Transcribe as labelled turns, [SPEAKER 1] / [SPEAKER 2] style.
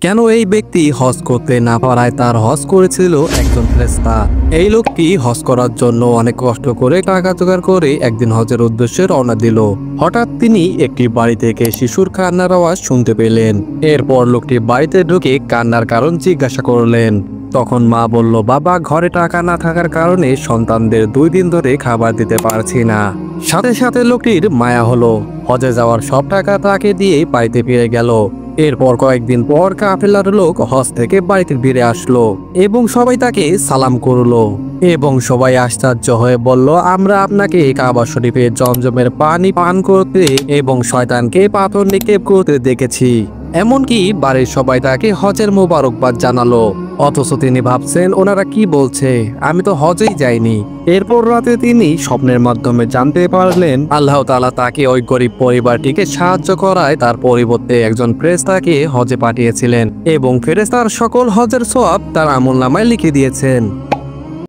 [SPEAKER 1] কেন এই ব্যক্তি হজ করতে না পারায় তার হজ করেছিল একজন ফেরেশতা। এই লোকটি হজ করার জন্য অনেক কষ্ট করে টাকা জোগাড় করে একদিন হজের উদ্দেশ্যে রওনা দিল। হঠাৎ তিনি একটি বাড়ি থেকে শিশুর কান্নার আওয়াজ শুনতে পেলেন। এরপর লোকটি বাড়িতে ঢুকে কান্নার কারণ জিজ্ঞাসা করলেন। তখন মা বলল, বাবা, ঘরে টাকা না থাকার কারণে সন্তানদের 2 দিন ধরে খাবার দিতে পারছি না। সাথে সাথে লোকটির মায়া হলো। হজে যাওয়ার সব টাকা তাকে দিয়ে বাড়িতে ফিরে গেল। এরপর কয়েকদিন পর কাফেলার লোক হজ থেকে বাড়িতে ফিরে আসলো এবং সবাই তাকে সালাম করলো এবং সবাই আশ্চর্য হয়ে বলল, আমরা আপনাকে কাবা শরীফে জমজমের পানি পান করতে এবং শয়তানকে পাথর নিক্ষেপ করতে দেখেছি। এমনকি বাড়ির সবাই তাকে হজের মোবারকবাদ জানালো। অথচ তিনি ভাবছেন, ওনারা কি বলছে, আমি তো হজেই যাইনি। এরপর রাতে তিনি স্বপ্নের মাধ্যমে জানতে পারলেন আল্লাহ তাআলা তাকে ওই গরিব পরিবারটিকে সাহায্য করায় তার পরিবর্তে একজন ফেরেশতাকে হজে পাঠিয়েছিলেন এবং ফেরেশতার সকল হজের সওয়াব তার আমলনামায় লিখে দিয়েছেন।